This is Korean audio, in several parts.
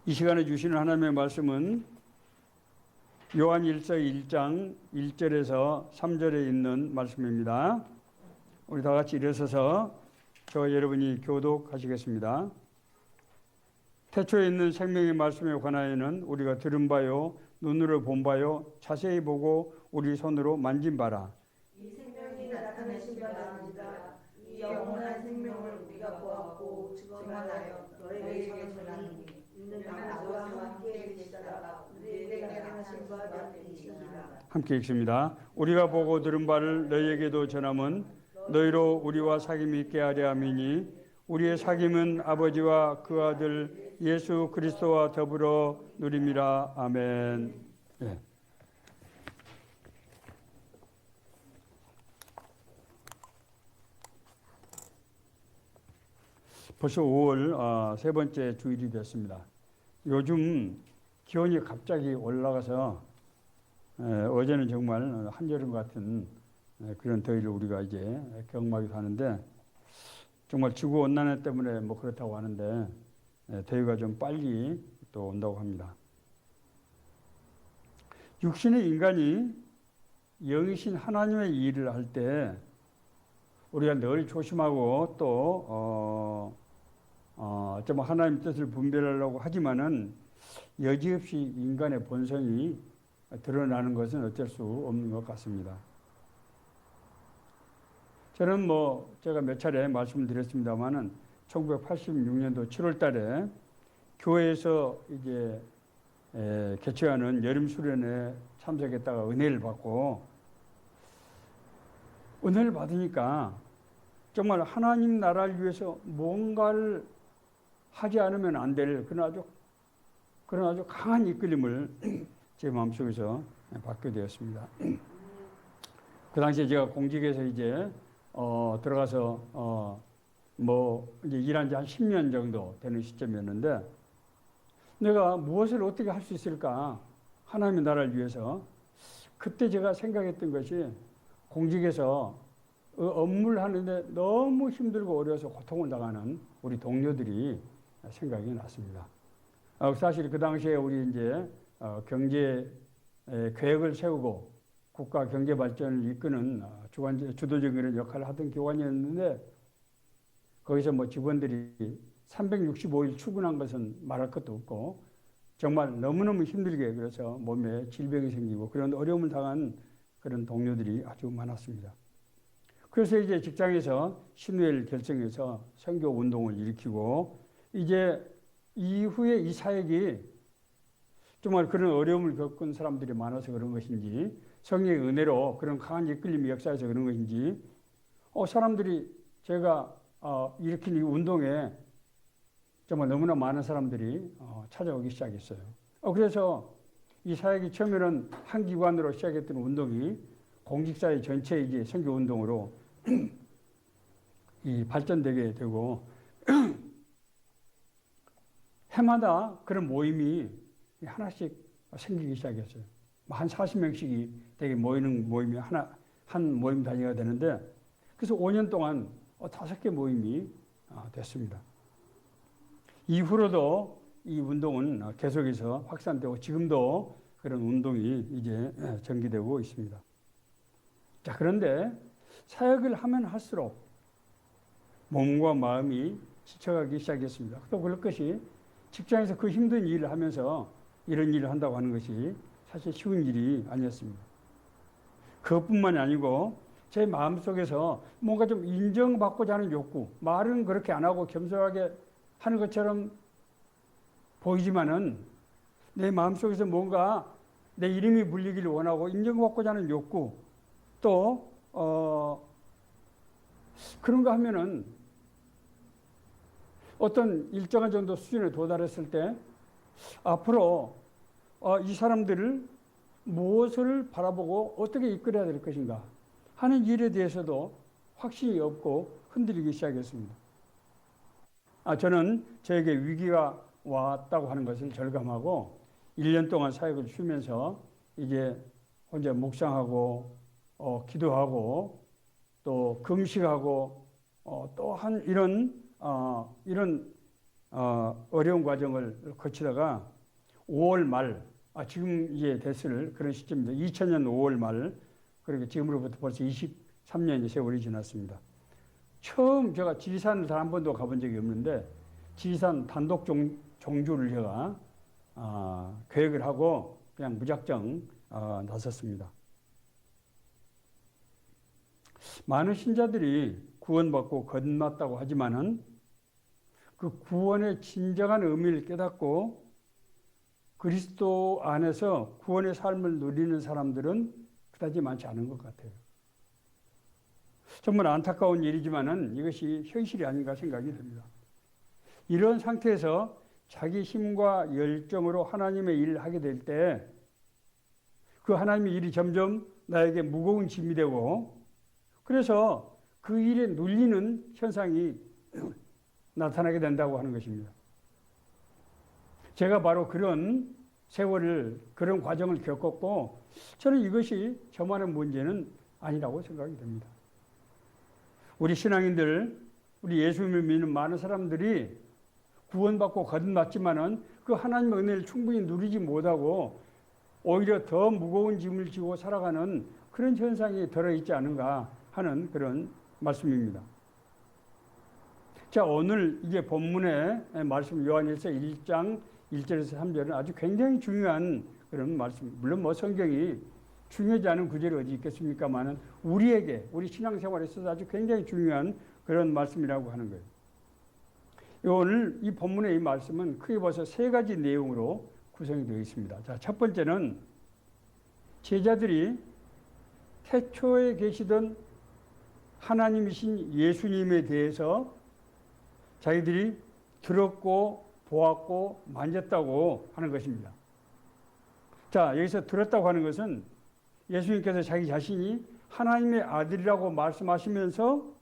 이 시간에 주시는 하나님의 말씀은 요한일서 1장 1절에서 3절에 있는 말씀입니다. 우리 다 같이 일어서서 저와 여러분이 교독하시겠습니다. 태초에 있는 생명의 말씀에 관하여는 우리가 들은 바요, 눈으로 본 바요, 자세히 보고 우리 손으로 만진 바라. 이 생명이 나타내신 바라 아니라 이 영원한 생명을 우리가 보았고 증언하여 너희에게 전하노니 이는 나와 함께 계시다가 우리에게 나타나신 바 같으니라. 함께 읽습니다. 우리가 보고 들은 바를 너희에게도 전함은 너희로 우리와 사귐이 있게 하려 함이니 우리의 사귐은 아버지와 그 아들 예수 그리스도와 더불어 누림이라. 아멘. 예. 벌써 5월 세 번째 주일이 됐습니다. 요즘 기온이 갑자기 올라가서 어제는 정말 한여름 같은 그런 더위를 우리가 이제 경험하기도 하는데, 정말 지구온난화 때문에 뭐 그렇다고 하는데 더위가 좀 빨리 또 온다고 합니다. 육신의 인간이 영이신 하나님의 일을 할 때 우리가 늘 조심하고 또 좀 하나님 뜻을 분별하려고 하지만은 여지없이 인간의 본성이 드러나는 것은 어쩔 수 없는 것 같습니다. 저는 제가 몇 차례 말씀을 드렸습니다만은 1986년도 7월 달에 교회에서 이제 개최하는 여름 수련회 참석했다가 은혜를 받고, 은혜를 받으니까 정말 하나님 나라를 위해서 뭔가를 하지 않으면 안 될 그런 아주 강한 이끌림을 제 마음속에서 받게 되었습니다. 그 당시에 제가 공직에서 이제 들어가서 이제 일한 지 한 10년 정도 되는 시점이었는데, 내가 무엇을 어떻게 할 수 있을까? 하나님의 나라를 위해서. 그때 제가 생각했던 것이, 공직에서 업무를 하는데 너무 힘들고 어려워서 고통을 당하는 우리 동료들이 생각이 났습니다. 사실 그 당시에 우리 이제 경제 계획을 세우고 국가 경제 발전을 이끄는 주도적인 역할을 하던 기관이었는데, 거기서 직원들이 365일 출근한 것은 말할 것도 없고, 정말 너무너무 힘들게, 그래서 몸에 질병이 생기고 그런 어려움을 당한 그런 동료들이 아주 많았습니다. 그래서 이제 직장에서 신우회를 결성해서 선교 운동을 일으키고, 이제 이후에 이 사역이 정말 그런 어려움을 겪은 사람들이 많아서 그런 것인지, 성령의 은혜로 그런 강한 이끌림이 역사해서 그런 것인지, 사람들이 제가 일으킨 이 운동에 정말 너무나 많은 사람들이 찾아오기 시작했어요. 그래서 이 사역이 처음에는 한 기관으로 시작했던 운동이 공직사회 전체 이제 선교 운동으로 이 발전되게 되고, 해마다 그런 모임이 하나씩 생기기 시작했어요. 한 40명씩이 되게 모이는 모임이 한 모임 단위가 되는데, 그래서 5년 동안 5개 모임이 됐습니다. 이후로도 이 운동은 계속해서 확산되고 지금도 그런 운동이 이제 전개되고 있습니다. 자, 그런데 사역을 하면 할수록 몸과 마음이 지쳐가기 시작했습니다. 또 그럴 것이, 직장에서 그 힘든 일을 하면서 이런 일을 한다고 하는 것이 사실 쉬운 일이 아니었습니다. 그것뿐만이 아니고 제 마음속에서 뭔가 좀 인정받고자 하는 욕구, 말은 그렇게 안 하고 겸손하게 하는 것처럼 보이지만은 내 마음속에서 뭔가 내 이름이 불리기를 원하고 인정받고자 하는 욕구, 또 그런가 하면은 어떤 일정한 정도 수준에 도달했을 때 앞으로 이 사람들을 무엇을 바라보고 어떻게 이끌어야 될 것인가 하는 일에 대해서도 확신이 없고 흔들리기 시작했습니다. 저는 저에게 위기가 왔다고 하는 것을 절감하고 1년 동안 사역을 쉬면서 이제 혼자 묵상하고 기도하고 또 금식하고 또한 이런 어려운 과정을 거치다가 5월 말, 지금 이제 됐을 그런 시점입니다. 2000년 5월 말, 그러니까 지금으로부터 벌써 23년의 세월이 지났습니다. 처음 제가 지리산을 단 한 번도 가본 적이 없는데 지리산 단독 종주를 제가 계획을 하고 그냥 무작정 나섰습니다. 많은 신자들이 구원받고 거듭났다고 하지만은 그 구원의 진정한 의미를 깨닫고 그리스도 안에서 구원의 삶을 누리는 사람들은 그다지 많지 않은 것 같아요. 정말 안타까운 일이지만은 이것이 현실이 아닌가 생각이 듭니다. 이런 상태에서 자기 힘과 열정으로 하나님의 일을 하게 될 때 그 하나님의 일이 점점 나에게 무거운 짐이 되고 그래서 그 일에 눌리는 현상이 나타나게 된다고 하는 것입니다. 제가 바로 그런 세월을, 그런 과정을 겪었고 저는 이것이 저만의 문제는 아니라고 생각이 됩니다. 우리 신앙인들, 우리 예수님을 믿는 많은 사람들이 구원받고 거듭났지만은 그 하나님의 은혜를 충분히 누리지 못하고 오히려 더 무거운 짐을 지고 살아가는 그런 현상이 들어있지 않은가 하는 그런 말씀입니다. 자, 오늘 이제 본문의 말씀 요한일서 1장 1절에서 3절은 아주 굉장히 중요한 그런 말씀. 물론 뭐 성경이 중요하지 않은 구절이 어디 있겠습니까만은 우리에게, 우리 신앙생활에 있어서 아주 굉장히 중요한 그런 말씀이라고 하는 거예요. 오늘 이 본문의 이 말씀은 크게 봐서 세 가지 내용으로 구성이 되어 있습니다. 자, 첫 번째는 제자들이 태초에 계시던 하나님이신 예수님에 대해서 자기들이 들었고 보았고 만졌다고 하는 것입니다. 자, 여기서 들었다고 하는 것은 예수님께서 자기 자신이 하나님의 아들이라고 말씀하시면서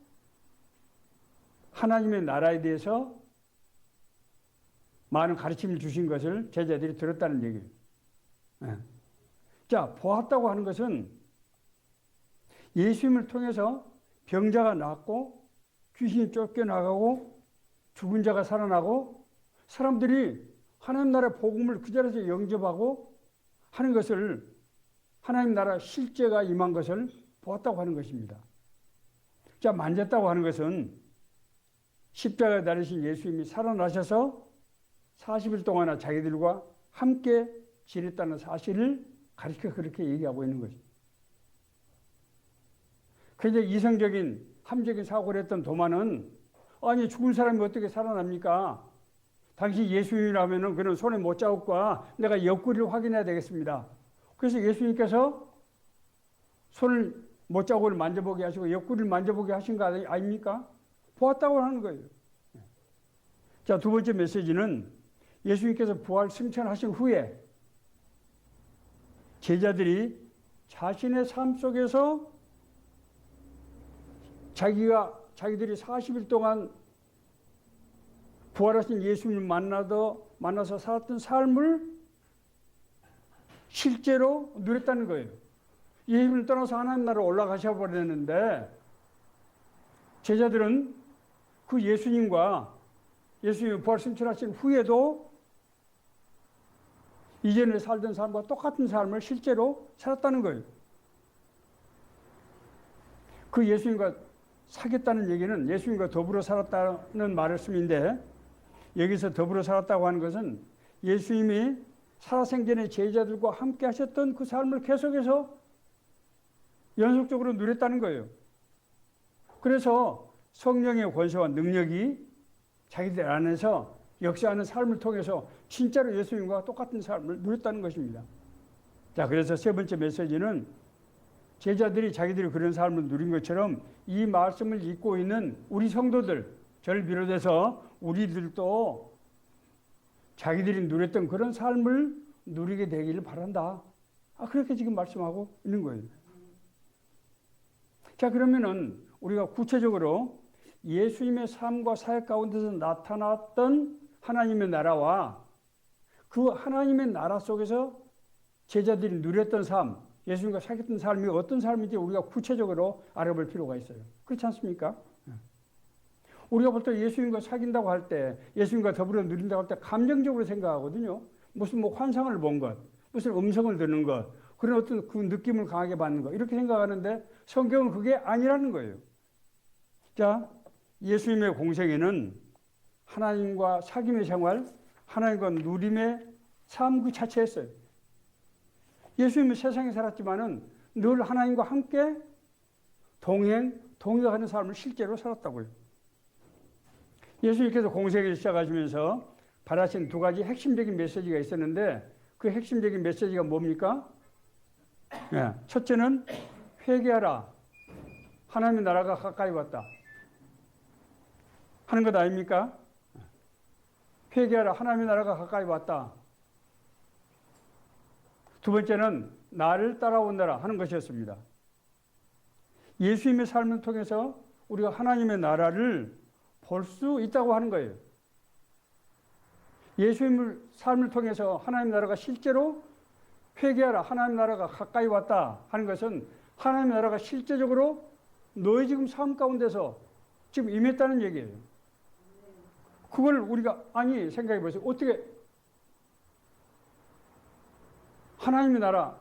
하나님의 나라에 대해서 많은 가르침을 주신 것을 제자들이 들었다는 얘기예요. 자, 보았다고 하는 것은 예수님을 통해서 병자가 낫고 귀신이 쫓겨나가고 죽은 자가 살아나고 사람들이 하나님 나라의 복음을 그 자리에서 영접하고 하는 것을 하나님 나라 실제가 임한 것을 보았다고 하는 것입니다. 자, 만졌다고 하는 것은 십자가에 달리신 예수님이 살아나셔서 40일 동안이나 자기들과 함께 지냈다는 사실을 가르쳐 그렇게 얘기하고 있는 것입니다. 그래서 이성적인 함적인 사고를 했던 도마는 아니 죽은 사람이 어떻게 살아납니까? 당신 예수님이라면 그는 손에 못 잡을까? 내가 옆구리를 확인해야 되겠습니다. 그래서 예수님께서 손을 못자국을 만져보게 하시고 옆구리를 만져보게 하신 거 아닙니까? 보았다고 하는 거예요. 자, 두 번째 메시지는 예수님께서 부활 승천하신 후에 제자들이 자신의 삶 속에서 자기들이 40일 동안 부활하신 예수님을 만나서 살았던 삶을 실제로 누렸다는 거예요. 예수님을 떠나서 하나님 나라로 올라가셔 버렸는데 제자들은 그 예수님과 예수님이 부활 승천하신 후에도 이전에 살던 삶과 똑같은 삶을 실제로 살았다는 거예요. 그 예수님과 사귀었다는 얘기는 예수님과 더불어 살았다는 말씀인데 여기서 더불어 살았다고 하는 것은 예수님이 살아생전에 제자들과 함께 하셨던 그 삶을 계속해서 연속적으로 누렸다는 거예요. 그래서 성령의 권세와 능력이 자기들 안에서 역사하는 삶을 통해서 진짜로 예수님과 똑같은 삶을 누렸다는 것입니다. 자, 그래서 세 번째 메시지는 제자들이 자기들이 그런 삶을 누린 것처럼 이 말씀을 읽고 있는 우리 성도들, 저를 비롯해서 우리들도 자기들이 누렸던 그런 삶을 누리게 되기를 바란다. 그렇게 지금 말씀하고 있는 거예요. 자, 그러면은 우리가 구체적으로 예수님의 삶과 사역 가운데서 나타났던 하나님의 나라와 그 하나님의 나라 속에서 제자들이 누렸던 삶, 예수님과 사귀었던 삶이 어떤 삶인지 우리가 구체적으로 알아볼 필요가 있어요. 그렇지 않습니까? 우리가 보통 예수님과 사귄다고 할 때, 예수님과 더불어 누린다고 할 때 감정적으로 생각하거든요. 무슨 뭐 환상을 본 것, 무슨 음성을 듣는 것, 그런 어떤 그 느낌을 강하게 받는 것, 이렇게 생각하는데 성경은 그게 아니라는 거예요. 자, 예수님의 공생애는 하나님과 사귐의 생활, 하나님과 누림의 삶 그 자체였어요. 예수님은 세상에 살았지만은 늘 하나님과 함께 동행하는 삶을 실제로 살았다고요. 예수님께서 공생애를 시작하시면서 바라신 두 가지 핵심적인 메시지가 있었는데 그 핵심적인 메시지가 뭡니까? 네, 첫째는 회개하라. 하나님의 나라가 가까이 왔다. 하는 것 아닙니까? 회개하라. 하나님의 나라가 가까이 왔다. 두 번째는 나를 따라온다라 하는 것이었습니다. 예수님의 삶을 통해서 우리가 하나님의 나라를 볼 수 있다고 하는 거예요. 예수님의 삶을 통해서 하나님의 나라가 실제로 회개하라. 하나님의 나라가 가까이 왔다 하는 것은 하나님의 나라가 실제적으로 너희 지금 삶 가운데서 지금 임했다는 얘기예요. 그걸 우리가 아니 생각해 보세요. 어떻게 하나님의 나라,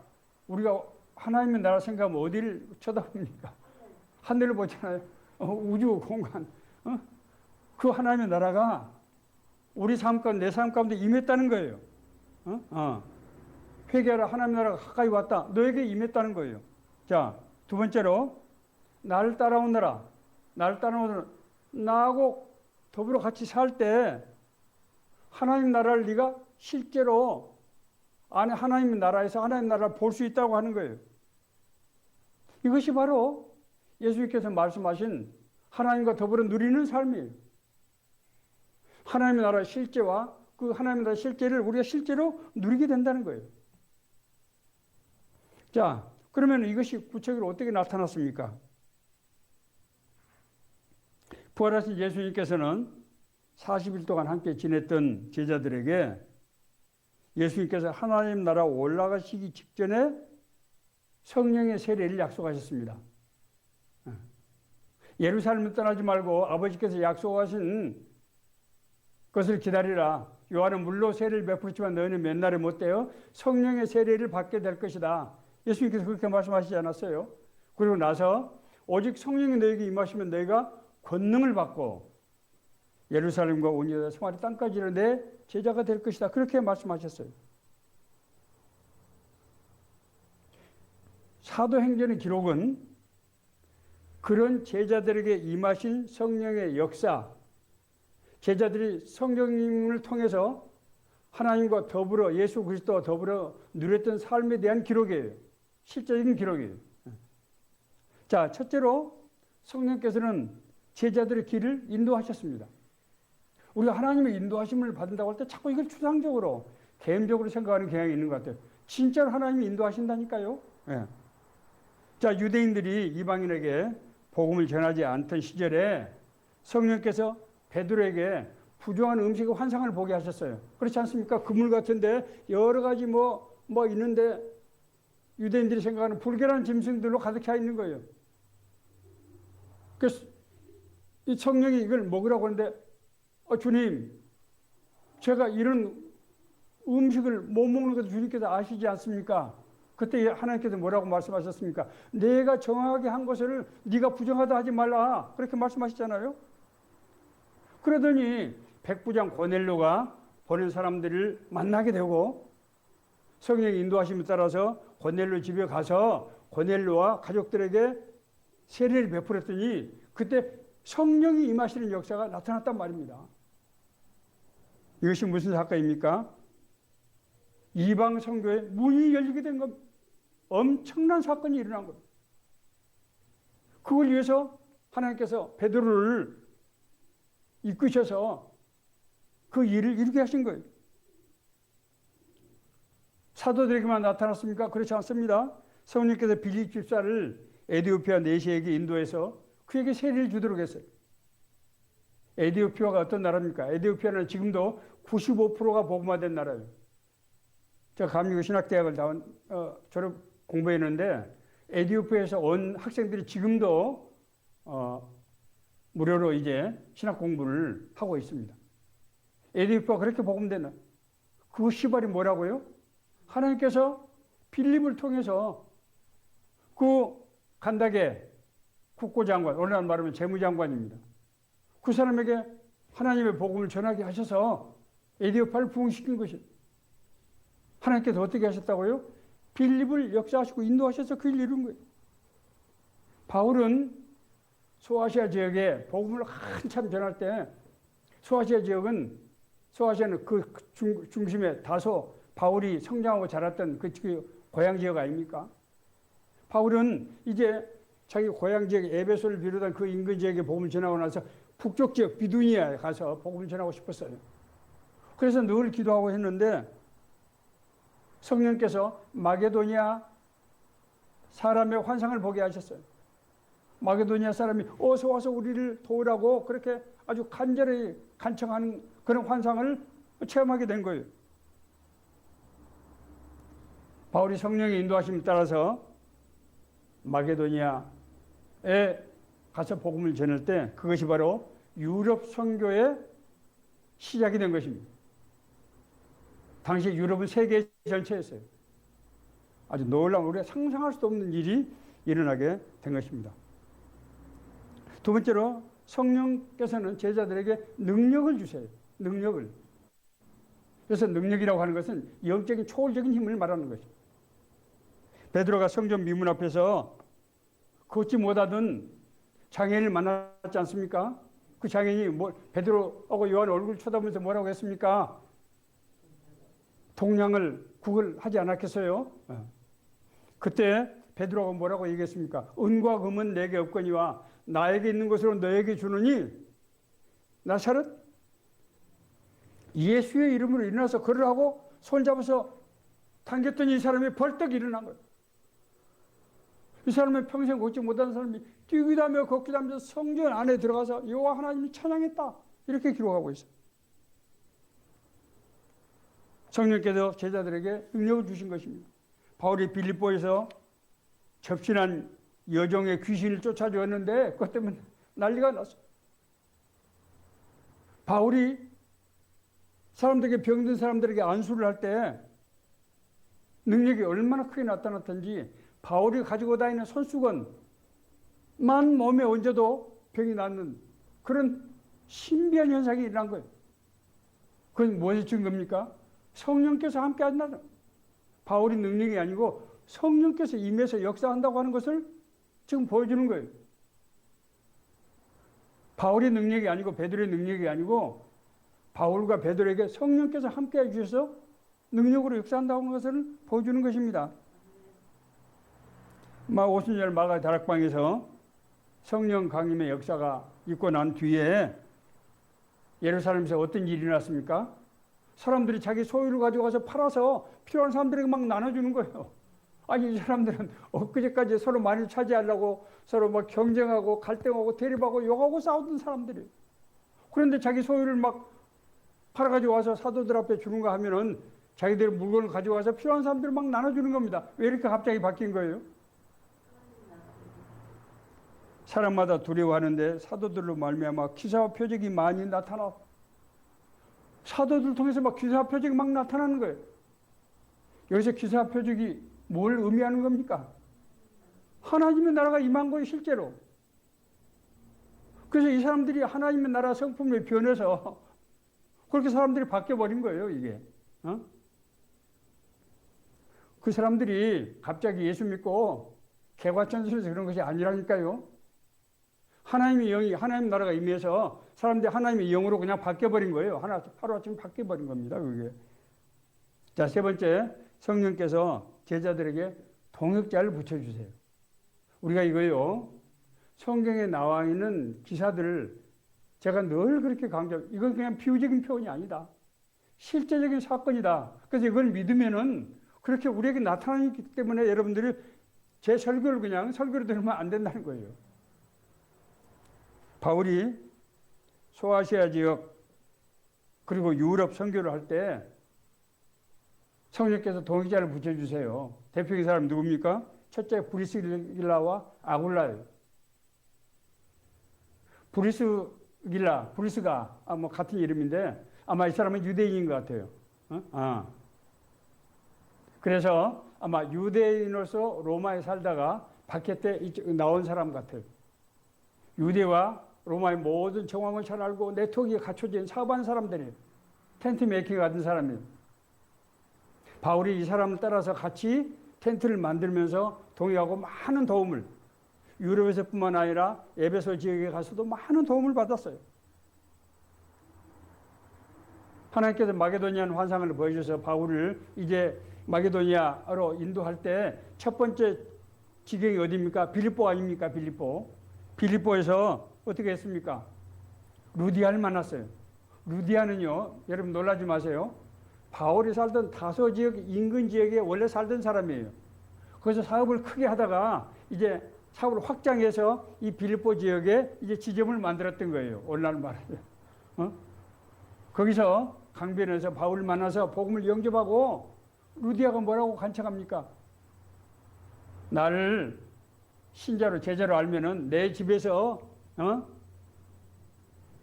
우리가 하나님의 나라 생각하면 어디를 쳐다봅니까? 하늘을 보잖아요. 우주 공간. 그 하나님의 나라가 우리 삶 가운데, 내 삶 가운데 임했다는 거예요. 회개하라. 하나님의 나라가 가까이 왔다. 너에게 임했다는 거예요. 자, 두 번째로 나를 따라오너라. 나를 따라오너라. 나하고 더불어 같이 살 때 하나님 나라를 네가 실제로 안에 하나님 나라에서 하나님 나라를 볼 수 있다고 하는 거예요. 이것이 바로 예수님께서 말씀하신 하나님과 더불어 누리는 삶이에요. 하나님의 나라의 실제와 그 하나님의 나라의 실제를 우리가 실제로 누리게 된다는 거예요. 자, 그러면 이것이 구체적으로 어떻게 나타났습니까? 부활하신 예수님께서는 40일 동안 함께 지냈던 제자들에게 예수님께서 하나님 나라 올라가시기 직전에 성령의 세례를 약속하셨습니다. 예루살렘을 떠나지 말고 아버지께서 약속하신 것을 기다리라. 요한은 물로 세례를 베풀었지만 너희는 몇 날에 못되어 성령의 세례를 받게 될 것이다. 예수님께서 그렇게 말씀하시지 않았어요? 그리고 나서 오직 성령이 너에게 임하시면 너희가 권능을 받고 예루살렘과 온 유다 사마리아 땅까지 내 제자가 될 것이다. 그렇게 말씀하셨어요. 사도행전의 기록은 그런 제자들에게 임하신 성령의 역사, 제자들이 성령님을 통해서 하나님과 더불어 예수 그리스도와 더불어 누렸던 삶에 대한 기록이에요. 실제적인 기록이에요. 자, 첫째로 성령께서는 제자들의 길을 인도하셨습니다. 우리가 하나님의 인도하심을 받는다고 할 때 자꾸 이걸 추상적으로 개인적으로 생각하는 경향이 있는 것 같아요. 진짜로 하나님이 인도하신다니까요. 예. 자, 유대인들이 이방인에게 복음을 전하지 않던 시절에 성령께서 베드로에게 부정한 음식의 환상을 보게 하셨어요. 그렇지 않습니까? 그물 같은데 여러 가지 뭐 있는데 유대인들이 생각하는 불결한 짐승들로 가득 차 있는 거예요. 그래서 이 성령이 이걸 먹으라고 하는데 주님, 제가 이런 음식을 못 먹는 것을 주님께서 아시지 않습니까? 그때 하나님께서 뭐라고 말씀하셨습니까? 내가 정하게 한 것을 네가 부정하다 하지 말라. 그렇게 말씀하시잖아요. 그러더니 백부장 고넬료가 보낸 사람들을 만나게 되고 성령의 인도하심에 따라서 고넬료 집에 가서 고넬료와 가족들에게 세례를 베풀었더니 그때 성령이 임하시는 역사가 나타났단 말입니다. 이것이 무슨 사건입니까? 이방 선교에 문이 열리게 된 겁니다. 엄청난 사건이 일어난 겁니다. 그걸 위해서 하나님께서 베드로를 이끄셔서 그 일을 이루게 하신 거예요. 사도들에게만 나타났습니까? 그렇지 않습니다. 성령께서 빌립 집사를 에디오피아 내시에게 인도해서 그에게 세례를 주도록 했어요. 에디오피아가 어떤 나라입니까? 에디오피아는 지금도 95%가 복음화된 나라예요. 제가 감리교 신학대학을 졸업 공부했는데 에디오피아에서 온 학생들이 지금도 무료로 이제 신학 공부를 하고 있습니다. 에디오피아가 그렇게 복음되는 그 시발이 뭐라고요? 하나님께서 빌립을 통해서 그 간다게 국고장관, 오늘날 말하면 재무장관입니다. 그 사람에게 하나님의 복음을 전하게 하셔서 에디오피아를 부흥시킨 것이 하나님께서 어떻게 하셨다고요? 빌립을 역사하시고 인도하셔서 그 일을 이룬 거예요. 바울은 소아시아 지역에 복음을 한참 전할 때 소아시아는 그 중심에 다소 바울이 성장하고 자랐던 그 고향 지역 아닙니까? 바울은 이제 자기 고향 지역 에베소를 비롯한 그 인근 지역에 복음을 전하고 나서 북쪽 지역 비두니아에 가서 복음을 전하고 싶었어요. 그래서 늘 기도하고 했는데 성령께서 마게도니아 사람의 환상을 보게 하셨어요. 마게도니아 사람이 어서 와서 우리를 도우라고 그렇게 아주 간절히 간청하는 그런 환상을 체험하게 된 거예요. 바울이 성령의 인도하심을 따라서 마게도니아에 가서 복음을 전할 때 그것이 바로 유럽 선교의 시작이 된 것입니다. 당시 유럽은 세계 전체였어요. 아주 놀라운 우리가 상상할 수도 없는 일이 일어나게 된 것입니다. 두 번째로 성령께서는 제자들에게 능력을 주세요. 능력을. 그래서 능력이라고 하는 것은 영적인 초월적인 힘을 말하는 것입니다. 베드로가 성전 미문 앞에서 걷지 못하던 장애인을 만났지 않습니까? 그 장애인이 베드로하고 요한 얼굴 쳐다보면서 뭐라고 했습니까? 동량을 구걸하지 않았겠어요? 그때 베드로가 뭐라고 얘기했습니까? 은과 금은 내게 없거니와 나에게 있는 것으로 너에게 주느니 나사렛 예수의 이름으로 일어나서 걸으라고 손잡아서 당겼더니 이 사람이 벌떡 일어난 거예요. 이 사람은 평생 걷지 못한 사람이 뛰기도 하며 걷기도 하면서 성전 안에 들어가서 여호와 하나님을 찬양했다. 이렇게 기록하고 있어요. 성령께서 제자들에게 능력을 주신 것입니다. 바울이 빌립보에서 접신한 여종의 귀신을 쫓아주었는데 그것 때문에 난리가 났어요. 바울이 사람들에게 병든 사람들에게 안수를 할 때 능력이 얼마나 크게 나타났던지 바울이 가지고 다니는 손수건만 몸에 얹어도 병이 낫는 그런 신비한 현상이 일어난 거예요. 그건 무엇의 증거입니까? 성령께서 함께 한다는 바울이 능력이 아니고 성령께서 임해서 역사한다고 하는 것을 지금 보여주는 거예요. 바울의 능력이 아니고 베드로의 능력이 아니고 바울과 베드로에게 성령께서 함께 해주셔서 능력으로 역사한다고 하는 것을 보여주는 것입니다. 오순절 마가 다락방에서 성령 강림의 역사가 있고 난 뒤에 예루살렘에서 어떤 일이 일어났습니까? 사람들이 자기 소유를 가지고 가서 팔아서 필요한 사람들에게 막 나눠주는 거예요. 아니 이 사람들은 엊그제까지 서로 많이 차지하려고 서로 막 경쟁하고 갈등하고 대립하고 욕하고 싸우던 사람들이에요. 그런데 자기 소유를 막 팔아가지고 와서 사도들 앞에 주는가 하면은 자기들 물건을 가지고 와서 필요한 사람들을 막 나눠주는 겁니다. 왜 이렇게 갑자기 바뀐 거예요? 사람마다 두려워하는데 사도들로 말미암아 기사와 표적이 많이 나타나. 사도들 통해서 막 기사와 표적이 막 나타나는 거예요. 여기서 기사와 표적이 뭘 의미하는 겁니까? 하나님의 나라가 임한 거예요, 실제로. 그래서 이 사람들이 하나님의 나라 성품에 변해서 그렇게 사람들이 바뀌어버린 거예요, 이게. 그 사람들이 갑자기 예수 믿고 개과천선해서 그런 것이 아니라니까요. 하나님의 영이, 하나님 나라가 임해서 사람들이 하나님의 영으로 그냥 바뀌어버린 거예요. 하루아침에 바뀌어버린 겁니다, 그게. 자, 세 번째, 성령께서 제자들에게 동역자를 붙여주세요. 우리가 이거요, 성경에 나와 있는 기사들을 제가 늘 그렇게 강조해요. 이건 그냥 비유적인 표현이 아니다. 실제적인 사건이다. 그래서 이걸 믿으면은 그렇게 우리에게 나타나기 때문에 여러분들이 제 설교를 그냥 설교로 들으면 안 된다는 거예요. 바울이 소아시아 지역 그리고 유럽 선교를 할 때 성령께서 동역자를 붙여주세요. 대표적인 사람 누굽니까? 첫째 브리스길라와 아굴라예요. 브루스가 뭐 같은 이름인데 아마 이 사람은 유대인인 것 같아요. 그래서 아마 유대인으로서 로마에 살다가 박해 때 나온 사람 같아요. 유대와 로마의 모든 정황을 잘 알고 네트워크가 갖춰진 사업하는 사람들이에요. 텐트 메이킹 같은 사람이에요. 바울이 이 사람을 따라서 같이 텐트를 만들면서 동역하고 많은 도움을, 유럽에서뿐만 아니라 에베소 지역에 가서도 많은 도움을 받았어요. 하나님께서 마게도니아는 환상을 보여줘서 바울을 이제 마게도니아로 인도할 때 첫 번째 지경이 어디입니까? 빌립보 아닙니까? 빌립보에서 어떻게 했습니까? 루디아를 만났어요. 루디아는요, 여러분 놀라지 마세요. 바울이 살던 다소 지역, 인근 지역에 원래 살던 사람이에요. 거기서 사업을 크게 하다가 이제 사업을 확장해서 이 빌립보 지역에 이제 지점을 만들었던 거예요. 오늘날 말하면. 거기서 강변에서 바울을 만나서 복음을 영접하고 루디아가 뭐라고 간청합니까? 나를 신자로 제자로 알면은 내 집에서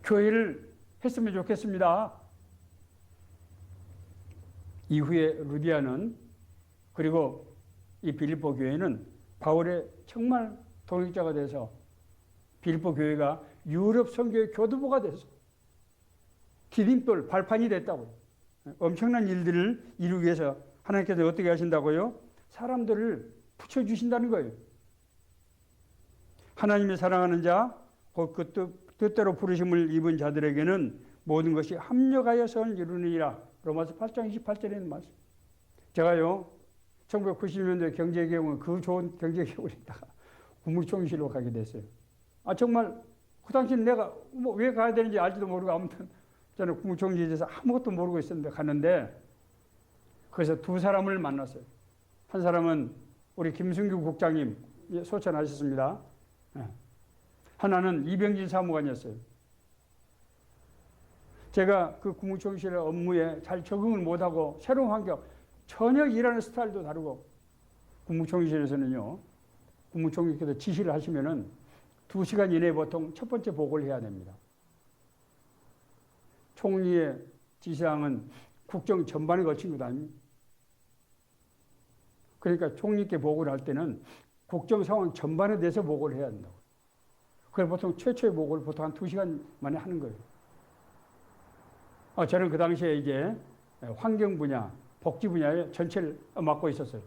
교회를 했으면 좋겠습니다. 이후에 루디아는 그리고 이 빌립보 교회는 바울의 정말 동역자가 돼서 빌립보 교회가 유럽 선교의 교두보가 돼서 디딤돌 발판이 됐다고요. 엄청난 일들을 이루기 위해서 하나님께서 어떻게 하신다고요? 사람들을 붙여주신다는 거예요. 하나님의 사랑하는 자, 곧 그 뜻대로 부르심을 입은 자들에게는 모든 것이 합력하여 선을 이루느니라. 로마서 8장 28절에 있는 말씀. 제가요, 1990년대 경제개혁은 그 좋은 경제개혁을 했다가 국무총리실로 가게 됐어요. 정말 그 당시는 내가 왜 가야 되는지 알지도 모르고 아무튼 저는 국무총리에 대해서 아무것도 모르고 있었는데 갔는데 거기서 두 사람을 만났어요. 한 사람은 우리 김승규 국장님, 소천하셨습니다. 하나는 이병진 사무관이었어요. 제가 그 국무총리실 업무에 잘 적응을 못하고 새로운 환경, 전혀 일하는 스타일도 다르고 국무총리실에서는요, 국무총리께서 지시를 하시면은 2시간 이내에 보통 첫 번째 보고를 해야 됩니다. 총리의 지시사항은 국정 전반에 걸친 것 아닙니까? 그러니까 총리께 보고를 할 때는 국정 상황 전반에 대해서 보고를 해야 된다고. 그래서 보통 최초의 보고를 보통 한 2시간 만에 하는 거예요. 저는 그 당시에 이제 환경 분야, 복지 분야에 전체를 맡고 있었어요.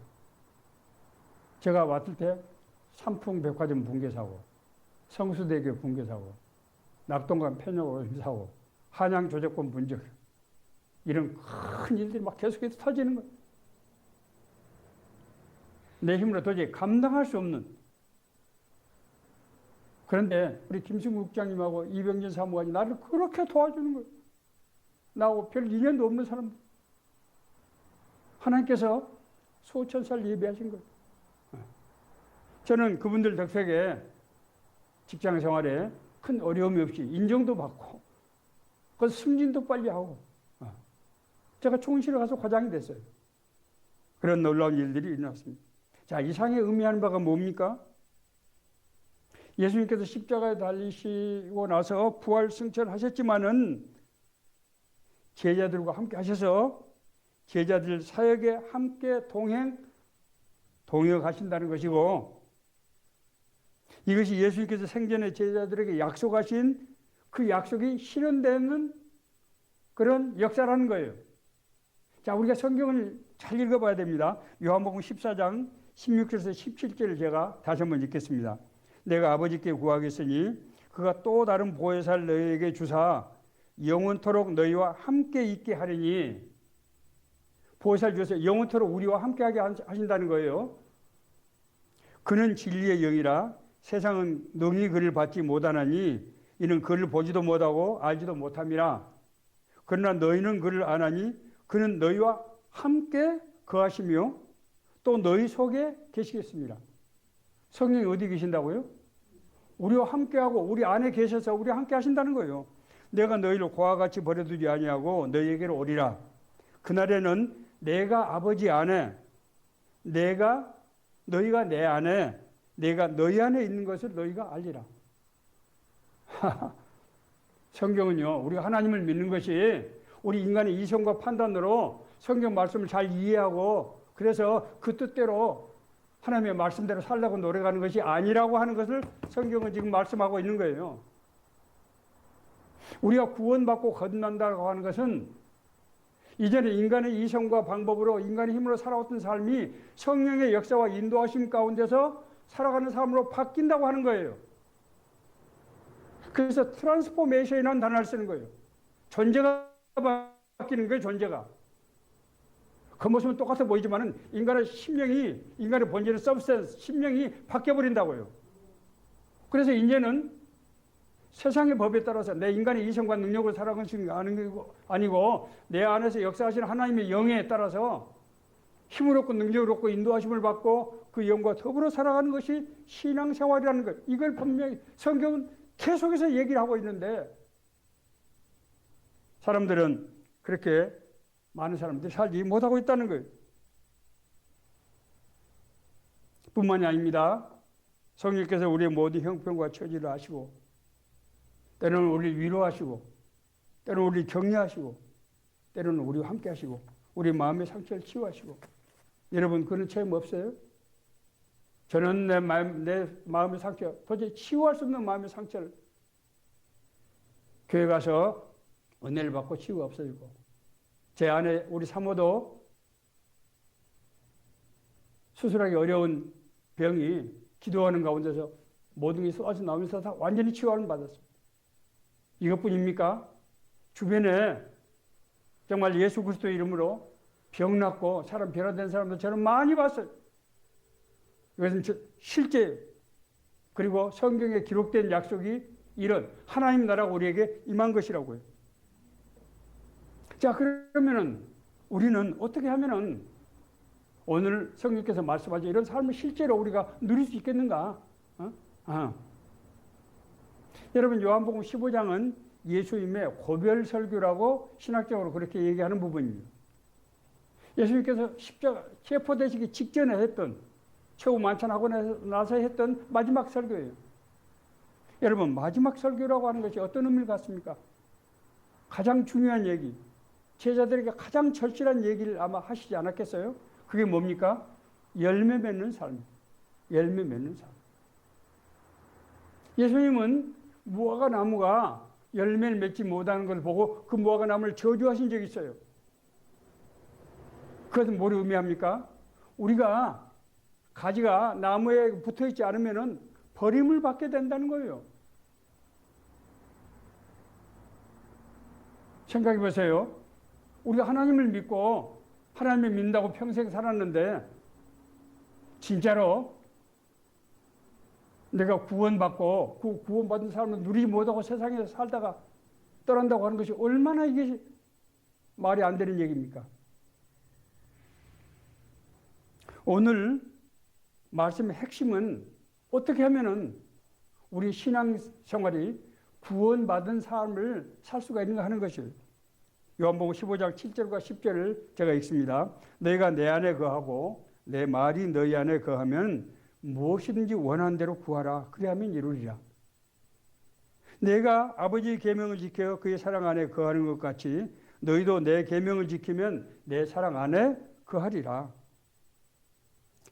제가 왔을 때 삼풍백화점 붕괴 사고, 성수대교 붕괴 사고, 낙동강 편협 사고, 한양 조정권 분쟁, 이런 큰 일들이 막 계속해서 터지는 거예요. 내 힘으로 도저히 감당할 수 없는. 그런데 우리 김승국 국장님하고 이병진 사무관이 나를 그렇게 도와주는 거예요. 나하고 별 인연도 없는 사람들. 하나님께서 수천 살 예배하신 거예요. 저는 그분들 덕택에 직장 생활에 큰 어려움이 없이 인정도 받고, 그 승진도 빨리 하고, 제가 총실에 가서 과장이 됐어요. 그런 놀라운 일들이 일어났습니다. 자, 이 상에 의미하는 바가 뭡니까? 예수님께서 십자가에 달리시고 나서 부활 승천하셨지만은 제자들과 함께 하셔서 제자들 사역에 함께 동역하신다는 것이고, 이것이 예수님께서 생전에 제자들에게 약속하신 그 약속이 실현되는 그런 역사라는 거예요. 자, 우리가 성경을 잘 읽어봐야 됩니다. 요한복음 14장 16절에서 17절을 제가 다시 한번 읽겠습니다. 내가 아버지께 구하겠으니 그가 또 다른 보혜사를 너희에게 주사 영원토록 너희와 함께 있게 하리니, 보혜사를 주셔서 영원토록 우리와 함께하게 하신다는 거예요. 그는 진리의 영이라 세상은 능히 그를 받지 못하나니 이는 그를 보지도 못하고 알지도 못함이라. 그러나 너희는 그를 아나니 그는 너희와 함께 거하시며 또 너희 속에 계시겠습니다. 성령이 어디 계신다고요? 우리와 함께하고 우리 안에 계셔서 우리와 함께 하신다는 거예요. 내가 너희를 고와 같이 버려두지 아니하고 너희에게로 오리라. 그날에는 내가 아버지 안에, 너희가 내 안에, 내가 너희 안에 있는 것을 너희가 알리라. 성경은요, 우리가 하나님을 믿는 것이 우리 인간의 이성과 판단으로 성경 말씀을 잘 이해하고 그래서 그 뜻대로 하나님의 말씀대로 살려고 노력하는 것이 아니라고 하는 것을 성경은 지금 말씀하고 있는 거예요. 우리가 구원받고 거듭난다고 하는 것은 이전에 인간의 이성과 방법으로 인간의 힘으로 살아왔던 삶이 성령의 역사와 인도하심 가운데서 살아가는 삶으로 바뀐다고 하는 거예요. 그래서 트랜스포메이션이라는 단어를 쓰는 거예요. 존재가 바뀌는 거예요. 존재가. 겉모습은 똑같아 보이지만 인간의 심령이, 인간의 본질의 서브스턴스, 심령이 바뀌어버린다고요. 그래서 이제는 세상의 법에 따라서 내 인간의 이성과 능력으로 살아가는 것이 아니고 내 안에서 역사하시는 하나님의 영에 따라서 힘을 얻고 능력을 얻고 인도하심을 받고 그 영과 더불어 살아가는 것이 신앙생활이라는 것. 이걸 분명히 성경은 계속해서 얘기를 하고 있는데 사람들은 그렇게 많은 사람들이 살지 못하고 있다는 거예요. 뿐만이 아닙니다. 성령께서 우리의 모든 형편과 처지를 아시고 때로는 우리를 위로하시고 때로는 우리를 격려하시고 때로는 우리와 함께 하시고 우리 마음의 상처를 치유하시고 여러분 그런 체험 없어요? 저는 내 마음의 상처 도저히 치유할 수 없는 마음의 상처를 교회 가서 은혜를 받고 치유가 없어지고 제 아내 우리 사모도 수술하기 어려운 병이 기도하는 가운데서 모든 게 쏟아져 나오면서 다 완전히 치유함을 받았습니다. 이것뿐입니까? 주변에 정말 예수 그리스도의 이름으로 병 낫고 사람 변화된 사람도 저는 많이 봤어요. 이것은 실제 그리고 성경에 기록된 약속이 이런 하나님 나라가 우리에게 임한 것이라고요. 자, 그러면은 우리는 어떻게 하면은 오늘 성령께서 말씀하신 이런 삶을 실제로 우리가 누릴 수 있겠는가? 여러분 요한복음 15장은 예수님의 고별 설교라고 신학적으로 그렇게 얘기하는 부분입니다. 예수님께서 십자가 체포되시기 직전에 했던 최후 만찬하고 나서 했던 마지막 설교예요. 여러분 마지막 설교라고 하는 것이 어떤 의미를 갖습니까? 가장 중요한 얘기, 제자들에게 가장 절실한 얘기를 아마 하시지 않았겠어요? 그게 뭡니까? 열매 맺는 삶. 열매 맺는 삶. 예수님은 무화과 나무가 열매를 맺지 못하는 걸 보고 그 무화과 나무를 저주하신 적이 있어요. 그것은 뭘 의미합니까? 우리가 가지가 나무에 붙어있지 않으면 버림을 받게 된다는 거예요. 생각해 보세요. 우리가 하나님을 믿고 하나님을 믿는다고 평생 살았는데 진짜로 내가 구원받고 그 구원받은 삶을 누리지 못하고 세상에서 살다가 떠난다고 하는 것이 얼마나 이게 말이 안 되는 얘기입니까? 오늘 말씀의 핵심은 어떻게 하면은 우리 신앙생활이 구원받은 삶을 살 수가 있는가 하는 것이에요. 요한복음 15장 7절과 10절을 제가 읽습니다. 너희가 내 안에 거하고 내 말이 너희 안에 거하면 무엇이든지 원하는 대로 구하라. 그리하면 이루리라. 내가 아버지의 계명을 지켜 그의 사랑 안에 거하는 것 같이 너희도 내 계명을 지키면 내 사랑 안에 거하리라.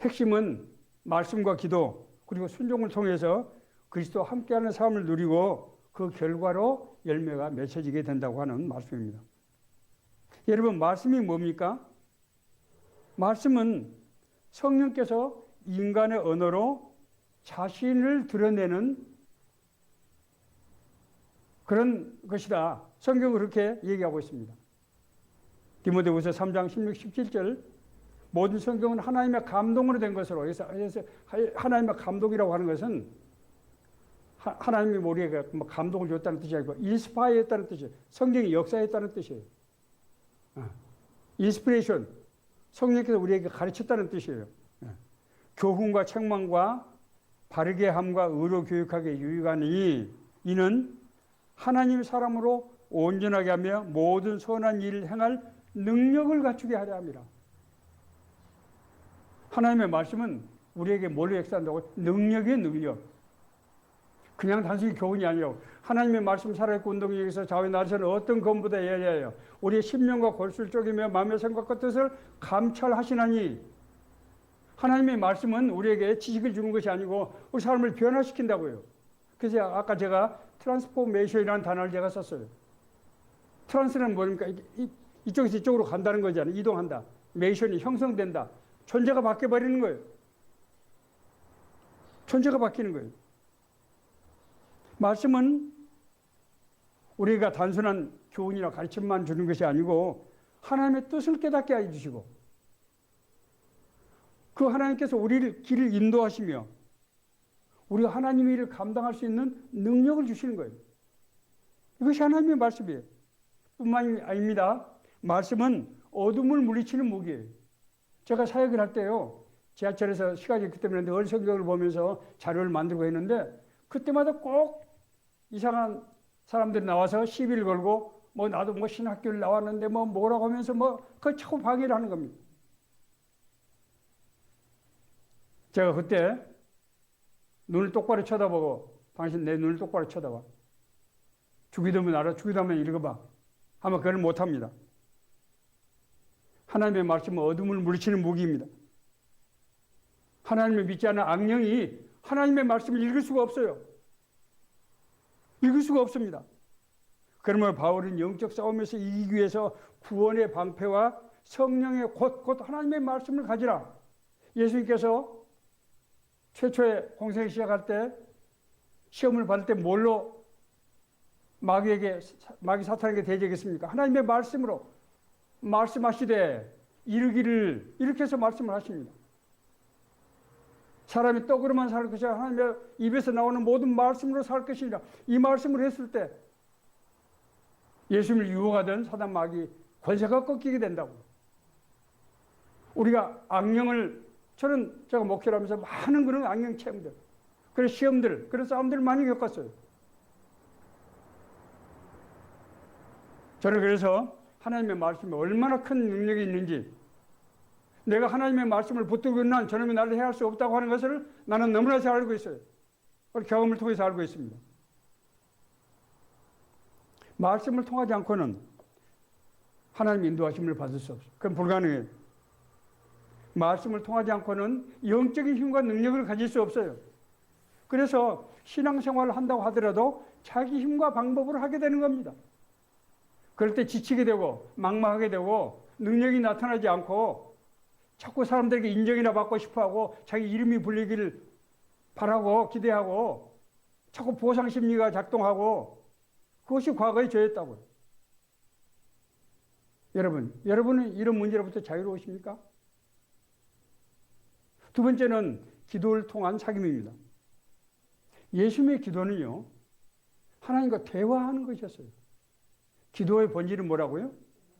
핵심은 말씀과 기도 그리고 순종을 통해서 그리스도와 함께하는 삶을 누리고 그 결과로 열매가 맺혀지게 된다고 하는 말씀입니다. 여러분 말씀이 뭡니까? 말씀은 성령께서 인간의 언어로 자신을 드러내는 그런 것이다. 성경은 그렇게 얘기하고 있습니다. 디모데후서 3장 16, 17절 모든 성경은 하나님의 감동으로 된 것으로 그래서 하나님의 감동이라고 하는 것은 하나님이 우리에게 감동을 줬다는 뜻이 아니고 인스파이어했다는 뜻이에요. 성경이 역사했다는 뜻이에요. 인스피레이션 성령께서 우리에게 가르쳤다는 뜻이에요. 교훈과 책망과 바르게 함과 의로 교육하게 유익하니 이는 하나님 사람으로 온전하게 하며 모든 선한 일을 행할 능력을 갖추게 하려 함이라. 하나님의 말씀은 우리에게 뭘 역사한다고? 능력의 능력. 그냥 단순히 교훈이 아니라 하나님의 말씀 살아있고 운동력에서 좌우에 나서는 어떤 검보다 예리하여 우리의 심령과 골수를 쪼개며 마음의 생각과 뜻을 감찰하시나니. 하나님의 말씀은 우리에게 지식을 주는 것이 아니고 우리 삶을 변화시킨다고요. 그래서 아까 제가 트랜스포메이션이라는 단어를 제가 썼어요. 트랜스는 뭡니까? 이쪽에서 이쪽으로 간다는 거잖아요. 이동한다. 메이션이 형성된다. 존재가 바뀌어버리는 거예요. 존재가 바뀌는 거예요. 말씀은 우리가 단순한 교훈이나 가르침만 주는 것이 아니고 하나님의 뜻을 깨닫게 해주시고 그 하나님께서 우리를 길을 인도하시며 우리가 하나님의 일을 감당할 수 있는 능력을 주시는 거예요. 이것이 하나님의 말씀이에요. 뿐만이 아닙니다. 말씀은 어둠을 물리치는 무기예요. 제가 사역을 할 때요. 지하철에서 시간이 있기 때문에 늘 성경을 보면서 자료를 만들고 했는데 그때마다 꼭 이상한 사람들이 나와서 시비를 걸고 뭐 나도 뭐 신학교를 나왔는데 뭐 뭐라고 하면서 뭐 그걸 자꾸 방해를 하는 겁니다. 제가 그때 눈을 똑바로 쳐다보고 당신 내 눈을 똑바로 쳐다봐. 주기도문 알아? 주기도문 읽어봐. 하면 그걸 못합니다. 하나님의 말씀은 어둠을 물리치는 무기입니다. 하나님을 믿지 않는 악령이 하나님의 말씀을 읽을 수가 없어요. 읽을 수가 없습니다. 그러므로 바울은 영적 싸움에서 이기기 위해서 구원의 방패와 성령의 곧 하나님의 말씀을 가지라. 예수님께서 최초의 공생을 시작할 때 시험을 받을 때 뭘로 마귀 사탄에게 대적했습니까? 하나님의 말씀으로 말씀하시되 이르기를 이렇게 해서 말씀을 하십니다. 사람이 떡으로만 살 것이 아니라 하나님의 입에서 나오는 모든 말씀으로 살 것이니라. 이 말씀을 했을 때 예수님을 유혹하던 사단 마귀 권세가 꺾이게 된다고. 우리가 악령을 제가 목회를 하면서 많은 그런 악령 체험들, 그런 시험들, 그런 싸움들을 많이 겪었어요. 저는 그래서 하나님의 말씀이 얼마나 큰 능력이 있는지, 내가 하나님의 말씀을 붙들고 있는 저놈이 나를 해할 수 없다고 하는 것을 나는 너무나 잘 알고 있어요. 경험을 통해서 알고 있습니다. 말씀을 통하지 않고는 하나님의 인도하심을 받을 수 없어요. 그건 불가능해요. 말씀을 통하지 않고는 영적인 힘과 능력을 가질 수 없어요. 그래서 신앙생활을 한다고 하더라도 자기 힘과 방법으로 하게 되는 겁니다. 그럴 때 지치게 되고 막막하게 되고 능력이 나타나지 않고 자꾸 사람들에게 인정이나 받고 싶어하고 자기 이름이 불리기를 바라고 기대하고 자꾸 보상심리가 작동하고 그것이 과거의 죄였다고요. 여러분은 이런 문제로부터 자유로우십니까? 두 번째는 기도를 통한 사귐입니다. 예수님의 기도는요, 하나님과 대화하는 것이었어요. 기도의 본질은 뭐라고요?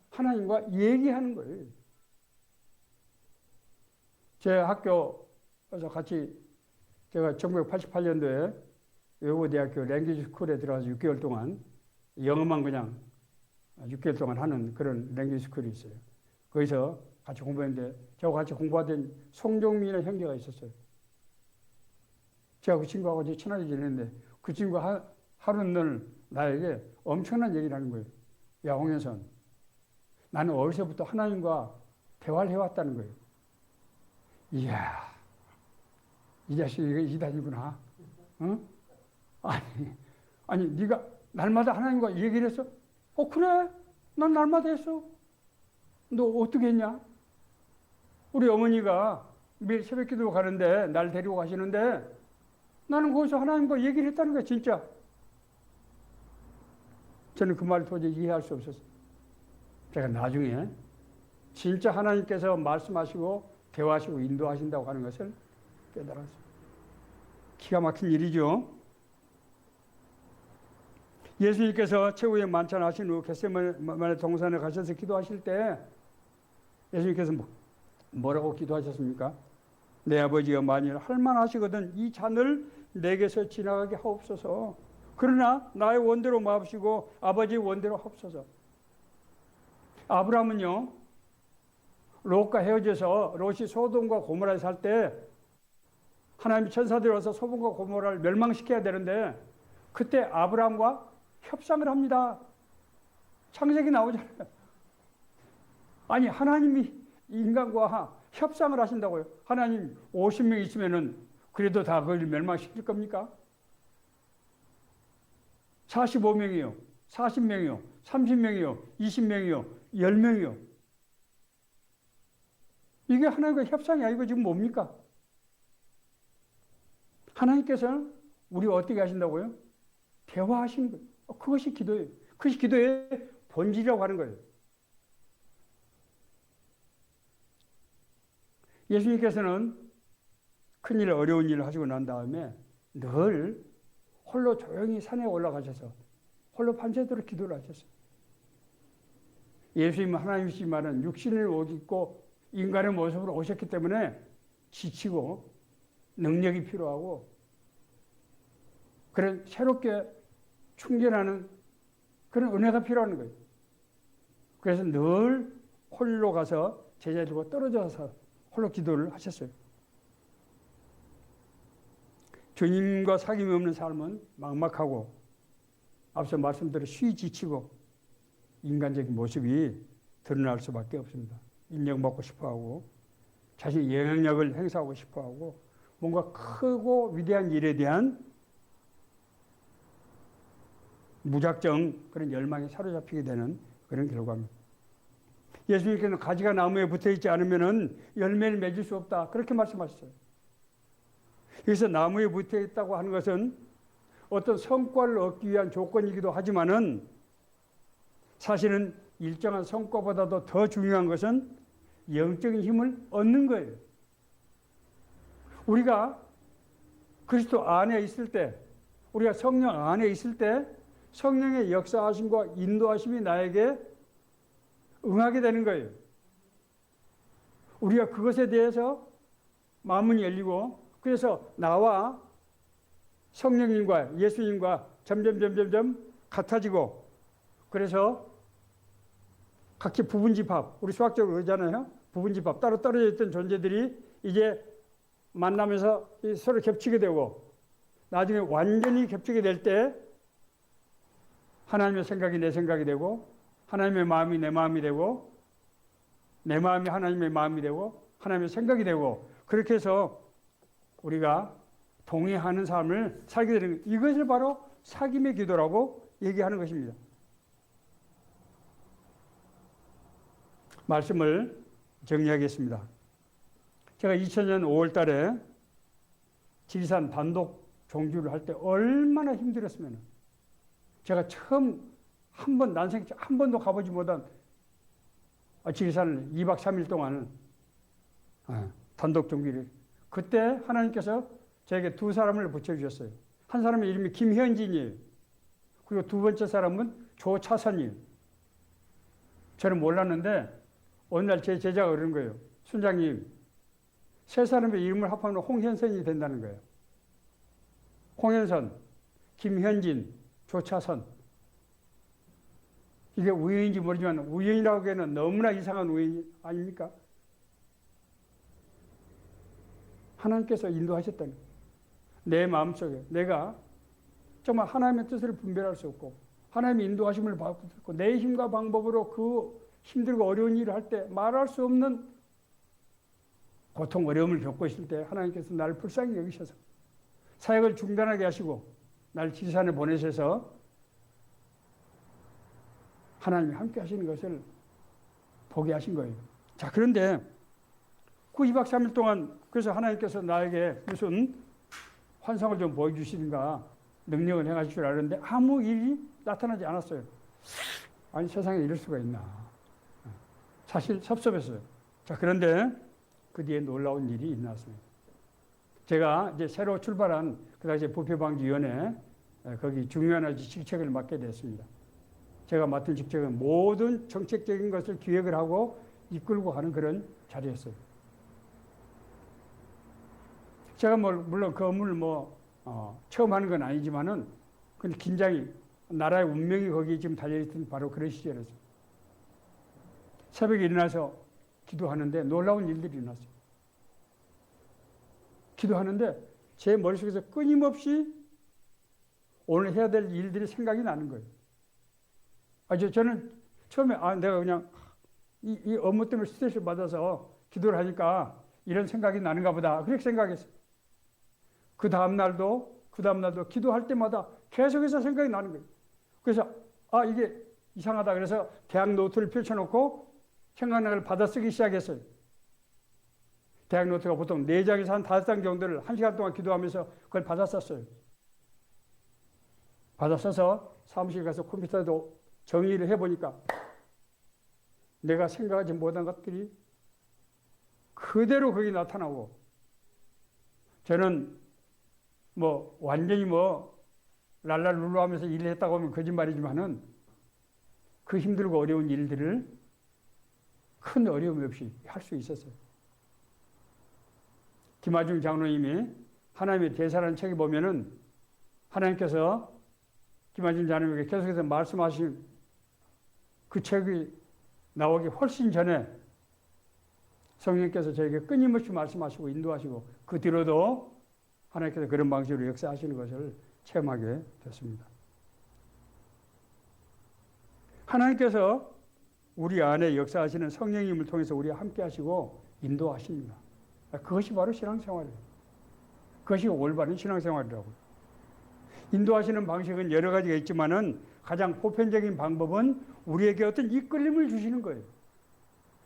하나님과 얘기하는 거예요. 제 학교에서 같이 제가 1988년도에 외국어대학교 랭귀지 스쿨에 들어가서 6개월 동안 영어만 그냥 6개월 동안 하는 그런 랭귀지 스쿨이 있어요. 거기서 같이 공부했는데 저하고 같이 공부하던 송종민의 형제가 있었어요. 제가 그 친구하고 이제 친하게 지냈는데 그 친구가 하루는 나에게 엄청난 얘기를 하는 거예요. 야, 홍현선, 나는 어려서부터 하나님과 대화를 해왔다는 거예요. 이야, 이 자식이 이단이구나. 응? 아니, 네가 날마다 하나님과 얘기를 했어? 그래, 난 날마다 했어. 너 어떻게 했냐? 우리 어머니가 매일 새벽 기도 가는데 날 데리고 가시는데 나는 거기서 하나님과 얘기를 했다는 거야, 진짜. 저는 그 말을 도저히 이해할 수 없었어요. 제가 나중에 진짜 하나님께서 말씀하시고 대화하시고 인도하신다고 하는 것을 깨달았어요. 기가 막힌 일이죠. 예수님께서 최후의 만찬하신 후 겟세마네 동산에 가셔서 기도하실 때 예수님께서 뭐라고 기도하셨습니까? 내 아버지가 만일 할만하시거든 이 잔을 내게서 지나가게 하옵소서. 그러나 나의 원대로 마옵시고 아버지의 원대로 하옵소서. 아브라함은요, 롯과 헤어져서 롯이 소돔과 고모라에 살 때 하나님이 천사들이 와서 소돔과 고모라를 멸망시켜야 되는데 그때 아브라함과 협상을 합니다. 창세기 나오잖아요. 아니 하나님이 인간과 협상을 하신다고요. 하나님 50명 있으면은 그래도 다 그걸 멸망시킬 겁니까? 45명이요, 40명이요, 30명이요, 20명이요, 10명이요. 이게 하나님과 협상이 아니고 지금 뭡니까? 하나님께서는 우리가 어떻게 하신다고요? 대화하시는 거예요. 그것이 기도예요. 그것이 기도의 본질이라고 하는 거예요. 예수님께서는 큰일, 어려운 일을 하시고 난 다음에 늘 홀로 조용히 산에 올라가셔서 홀로 밤새도록 기도를 하셨어요. 예수님은 하나님이시지만 육신을 옷 입고 인간의 모습으로 오셨기 때문에 지치고 능력이 필요하고 그런 새롭게 충전하는 그런 은혜가 필요한 거예요. 그래서 늘 홀로 가서 제자들과 떨어져서 홀로 기도를 하셨어요. 주님과 사귐이 없는 삶은 막막하고 앞서 말씀대로 쉬 지치고 인간적인 모습이 드러날 수밖에 없습니다. 인정받고 싶어하고 자신의 영향력을 행사하고 싶어하고 뭔가 크고 위대한 일에 대한 무작정 그런 열망에 사로잡히게 되는 그런 결과입니다. 예수님께서는 가지가 나무에 붙어 있지 않으면 열매를 맺을 수 없다. 그렇게 말씀하셨어요. 그래서 나무에 붙어 있다고 하는 것은 어떤 성과를 얻기 위한 조건이기도 하지만은 사실은 일정한 성과보다도 더 중요한 것은 영적인 힘을 얻는 거예요. 우리가 그리스도 안에 있을 때, 우리가 성령 안에 있을 때 성령의 역사하심과 인도하심이 나에게 응하게 되는 거예요. 우리가 그것에 대해서 마음은 열리고 그래서 나와 성령님과 예수님과 점점 같아지고 그래서 각기 부분집합, 우리 수학적으로 그러잖아요. 부분집합, 따로 떨어져 있던 존재들이 이제 만나면서 서로 겹치게 되고 나중에 완전히 겹치게 될 때 하나님의 생각이 내 생각이 되고 하나님의 마음이 내 마음이 되고 내 마음이 하나님의 마음이 되고 하나님의 생각이 되고 그렇게 해서 우리가 동의하는 삶을 살게 되는 이것을 바로 사귐의 기도라고 얘기하는 것입니다. 말씀을 정리하겠습니다. 제가 2000년 5월 달에 지리산 단독 종주를 할 때 얼마나 힘들었으면 제가 처음 난생 한 번도 가보지 못한 지리산을 2박 3일 동안 단독 종주를 그때 하나님께서 저에게 두 사람을 붙여주셨어요. 한 사람의 이름이 김현진이에요. 그리고 두 번째 사람은 조차선이에요. 저는 몰랐는데 어느 날 제 제자가 그러는 거예요. 순장님, 세 사람의 이름을 합하면 홍현선이 된다는 거예요. 홍현선, 김현진, 조차선. 이게 우연인지 모르지만 우연이라고 하기에는 너무나 이상한 우연이 아닙니까? 하나님께서 인도하셨다는 거예요. 내 마음속에 내가 정말 하나님의 뜻을 분별할 수 없고 하나님의 인도하심을 받고 있고 내 힘과 방법으로 그 힘들고 어려운 일을 할 때 말할 수 없는 고통, 어려움을 겪고 있을 때 하나님께서 나를 불쌍히 여기셔서 사역을 중단하게 하시고 나를 지리산에 보내셔서 하나님이 함께 하시는 것을 보게 하신 거예요. 자, 그런데 그 2박 3일 동안 그래서 하나님께서 나에게 무슨 환상을 좀 보여주시든가 능력을 행하실 줄 알았는데 아무 일이 나타나지 않았어요. 아니 세상에 이럴 수가 있나. 사실 섭섭했어요. 자, 그런데 그 뒤에 놀라운 일이 일어났습니다. 제가 이제 새로 출발한 그 당시에 부패방지위원회 거기 중요한 직책을 맡게 됐습니다. 제가 맡은 직책은 모든 정책적인 것을 기획을 하고 이끌고 가는 그런 자리였어요. 제가 물론 그 업무를 처음 하는 건 아니지만은 근데 긴장이 나라의 운명이 거기에 지금 달려있던 바로 그런 시절이었어요. 새벽에 일어나서 기도하는데 놀라운 일들이 일어났어요. 기도하는데 제 머릿속에서 끊임없이 오늘 해야 될 일들이 생각이 나는 거예요. 저는 처음에 내가 그냥 이 업무 때문에 스트레스를 받아서 기도를 하니까 이런 생각이 나는가 보다 그렇게 생각했어요. 그 다음날도 기도할 때마다 계속해서 생각이 나는 거예요. 그래서 이게 이상하다. 그래서 대학 노트를 펼쳐놓고 생각나는 걸 받아쓰기 시작했어요. 대학 노트가 보통 4장에서 한 5장 정도를 1시간 동안 기도하면서 그걸 받아썼어요. 받아써서 사무실 가서 컴퓨터도 정리를 해보니까 내가 생각하지 못한 것들이 그대로 거기 나타나고, 저는 완전히 랄랄룰루 하면서 일을 했다고 하면 거짓말이지만은 그 힘들고 어려운 일들을 큰 어려움 없이 할 수 있었어요. 김하중 장로님이 하나님의 대사라는 책에 보면은 하나님께서 김하중 장로님에게 계속해서 말씀하신 그 책이 나오기 훨씬 전에 성령께서 저에게 끊임없이 말씀하시고 인도하시고 그 뒤로도 하나님께서 그런 방식으로 역사하시는 것을 체험하게 됐습니다. 하나님께서 우리 안에 역사하시는 성령님을 통해서 우리와 함께 하시고 인도하십니다. 그것이 바로 신앙생활이에요. 그것이 올바른 신앙생활이라고요. 인도하시는 방식은 여러 가지가 있지만은 가장 보편적인 방법은 우리에게 어떤 이끌림을 주시는 거예요.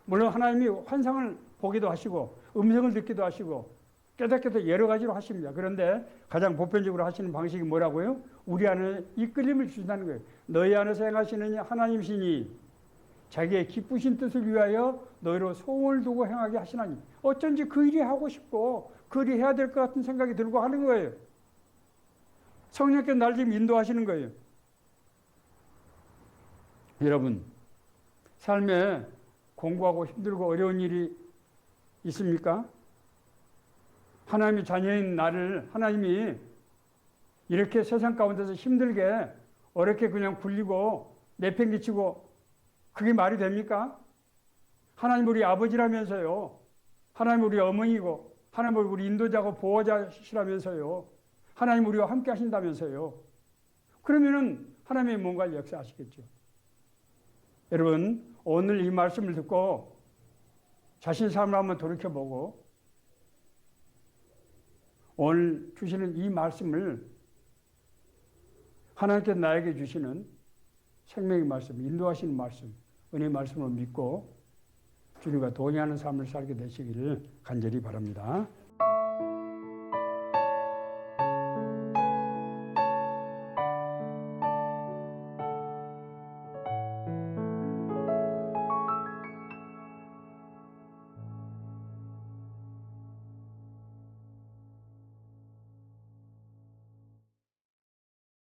물론 하나님이 환상을 보기도 하시고 음성을 듣기도 하시고 깨닫게도 여러 가지로 하십니다. 그런데 가장 보편적으로 하시는 방식이 뭐라고요? 우리 안에 이끌림을 주신다는 거예요. 너희 안에서 행하시는 하나님이시니 자기의 기쁘신 뜻을 위하여 너희로 소원을 두고 행하게 하시나니, 어쩐지 그 일이 하고 싶고 그 일이 해야 될 것 같은 생각이 들고 하는 거예요. 성령께서 날 지금 인도하시는 거예요. 여러분, 삶에 공부하고 힘들고 어려운 일이 있습니까? 하나님의 자녀인 나를 하나님이 이렇게 세상 가운데서 힘들게 어렵게 그냥 굴리고 내팽개치고 그게 말이 됩니까? 하나님 우리 아버지라면서요. 하나님 우리 어머니고 하나님 우리 인도자고 보호자시라면서요. 하나님 우리와 함께 하신다면서요. 그러면은 하나님의 뭔가를 역사하시겠죠. 여러분, 오늘 이 말씀을 듣고 자신 삶을 한번 돌이켜보고 오늘 주시는 이 말씀을 하나님께서 나에게 주시는 생명의 말씀, 인도하시는 말씀, 은혜의 말씀을 믿고 주님과 동행하는 삶을 살게 되시기를 간절히 바랍니다.